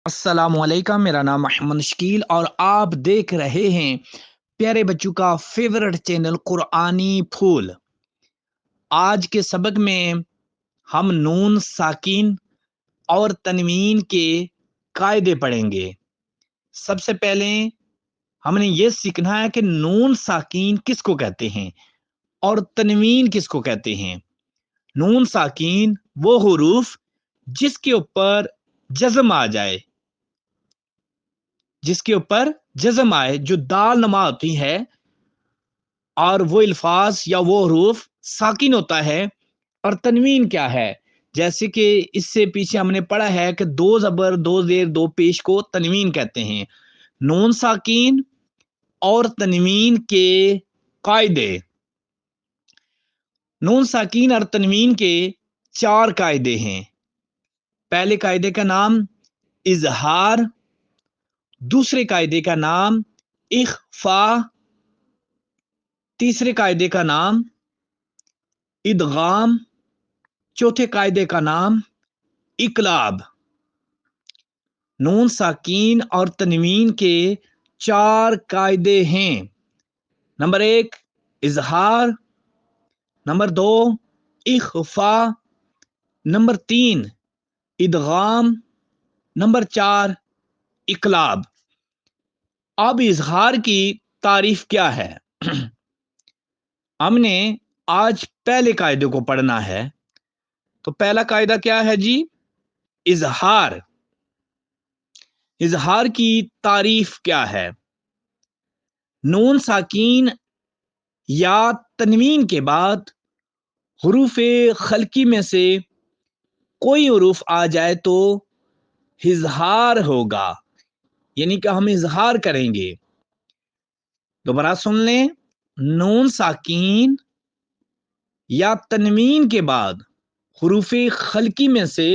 अस्सलामुअलैकुम। मेरा नाम मोहम्मद शकील और आप देख रहे हैं प्यारे बच्चों का फेवरेट चैनल कुरानी फूल। आज के सबक में हम नून साकिन और तनवीन के कायदे पढ़ेंगे। सबसे पहले हमने ये सीखना है कि नून साकिन किसको कहते हैं और तनवीन किसको कहते हैं। नून साकिन वो हुरूफ जिसके ऊपर जज्म आ जाए, जिसके ऊपर जज्म आए, जो दाल नमा होती है, और वो अल्फाज या वो हरूफ साकिन होता है। और तनवीन क्या है? जैसे कि इससे पीछे हमने पढ़ा है कि दो जबर दो जेर दो पेश को तनवीन कहते हैं। नून साकिन और तनवीन के कायदे। नून साकिन और तनवीन के चार कायदे हैं। पहले कायदे का नाम इजहार, दूसरे कायदे का नाम इख्फा, तीसरे कायदे का नाम इदगाम, चौथे कायदे का नाम इकलाब। नून साकीन और तनवीन के चार कायदे हैं। नंबर 1 इजहार, नंबर 2 इख्फा, नंबर 3 इदगाम, नंबर 4 इकलाब। अब इजहार की तारीफ क्या है? हमने आज पहले कायदे को पढ़ना है। तो पहला कायदा क्या है जी? इजहार। इजहार की तारीफ क्या है? नून साकीन या तनवीन के बाद हुरूफ खलकी में से कोई हुरूफ आ जाए तो इजहार होगा, यानी कि हम इजहार करेंगे। दोबारा सुन लें, नून साकीन या तनवीन के बाद हुरूफ खलकी में से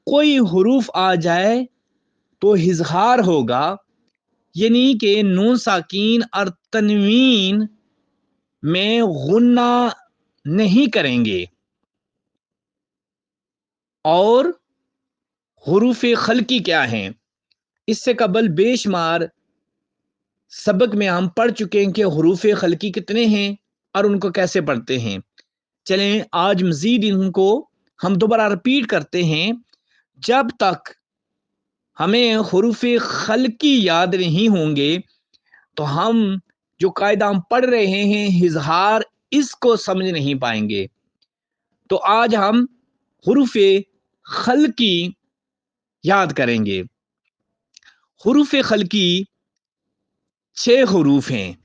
कोई हुरूफ आ जाए तो इजहार होगा, यानी कि नून साकीन और तनवीन में गुन्ना नहीं करेंगे। और हुरूफ खलकी क्या हैं? इससे कबल बेशुमार सबक में हम पढ़ चुके हैं कि हुरूफ खलकी कितने हैं और उनको कैसे पढ़ते हैं। चलें आज मजीद इनको हम दोबारा रिपीट करते हैं। जब तक हमें हुरूफ खलकी याद नहीं होंगे तो हम जो कायदा हम पढ़ रहे हैं इजहार, इसको समझ नहीं पाएंगे। तो आज हम हुरूफ खलकी याद करेंगे। हुरूफ खलकी 6 हुरूफ हैं।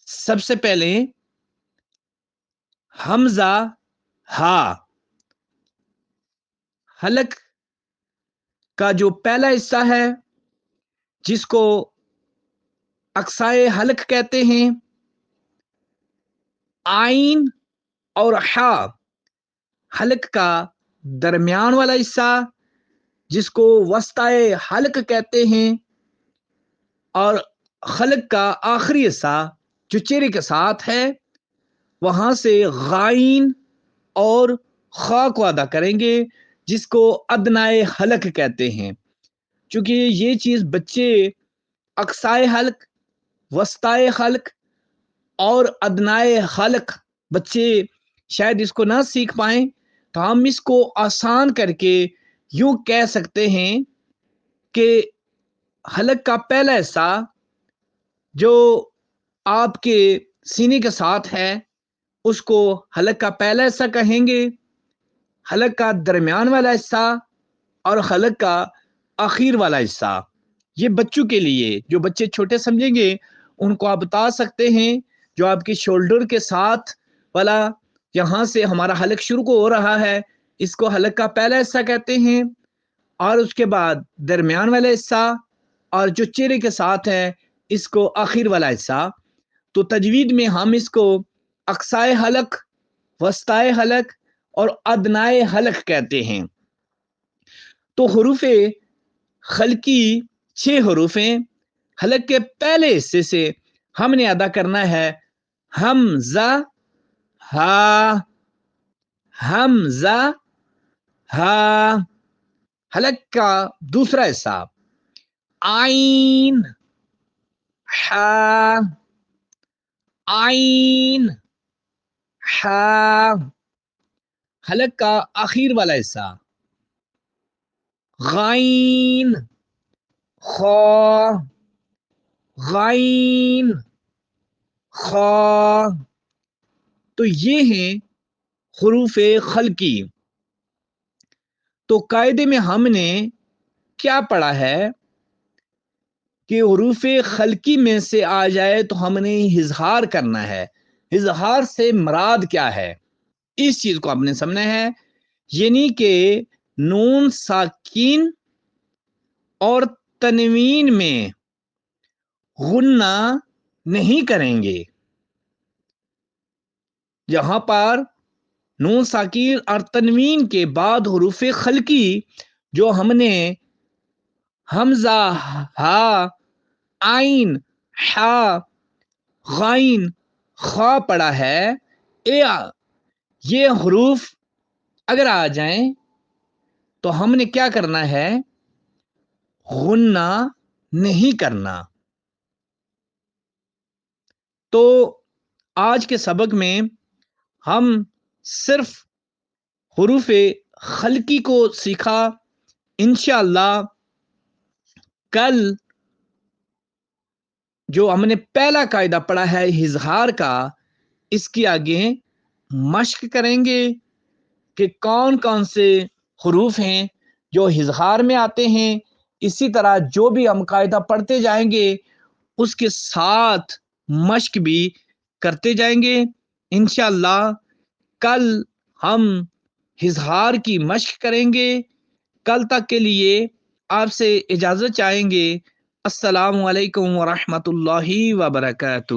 सबसे पहले हमजा हा। हलक का जो पहला हिस्सा है, जिसको अक्साए हलक कहते हैं, आइन और हा। हलक का दरमियान वाला हिस्सा, जिसको वस्ताए हलक कहते हैं, और खलक का आखिरी हिस्सा जो चेहरे के साथ है, वहां से गाइन और खा को अदा करेंगे, जिसको अदनाए हलक कहते हैं। क्योंकि ये चीज बच्चे अक्साए हलक, वस्ताए हलक और अदनाए हलक बच्चे शायद इसको ना सीख पाए, तो हम इसको आसान करके यूं कह सकते हैं कि हलक का पहला हिस्सा जो आपके सीने के साथ है, उसको हलक का पहला हिस्सा कहेंगे। हलक का दरमियान वाला हिस्सा और हलक का आखिर वाला हिस्सा। ये बच्चों के लिए, जो बच्चे छोटे समझेंगे उनको आप बता सकते हैं। जो आपके शोल्डर के साथ वाला, यहाँ से हमारा हलक शुरू को हो रहा है, इसको हलक का पहला हिस्सा कहते हैं। और उसके बाद दरमियान वाला हिस्सा और जो चेहरे के साथ है, इसको आखिर वाला हिस्सा। तो तजवीद में हम इसको अक्साए हलक, वस्ताए हलक और अदनाए हलक कहते हैं। तो हरूफ खलकी 6 हरूफ हैं। हलक के पहले हिस्से से हमने अदा करना है हमजा हा, हमजा हा, حلق کا دوسرا حصہ آئین ہا، آئین ہا. حلق کا آخر والا حصہ غائن خا، غائن خا. تو یہ ہیں حروف خلقی. تو قاعدے میں ہم نے کیا پڑھا ہے کہ حروف خلقی میں سے آ جائے تو ہم نے اظہار کرنا ہے. اظہار سے مراد کیا ہے اس چیز کو آپ نے سمجھنا ہے، یعنی کہ نون ساکین اور تنوین میں غنہ نہیں کریں گے. یہاں پر نون ساکین اور تنوین کے بعد حروف خلقی جو ہم نے حمزہ ہا، آئین ہا، غائن خا پڑھا ہے، یہ حروف اگر آ جائیں تو ہم نے کیا کرنا ہے؟ غنہ نہیں کرنا. تو آج کے سبق میں ہم صرف حروف خلقی کو سیکھا. انشاءاللہ کل جو ہم نے پہلا قاعدہ پڑھا ہے اظہار کا، اس کی آگے مشق کریں گے کہ کون کون سے حروف ہیں جو اظہار میں آتے ہیں. اسی طرح جو بھی ہم قاعدہ پڑھتے جائیں گے اس کے ساتھ مشق بھی کرتے جائیں گے. انشاءاللہ کل ہم اظہار کی مشق کریں گے. کل تک کے لیے آپ سے اجازت چاہیں گے. السلام علیکم ورحمۃ اللہ وبرکاتہ.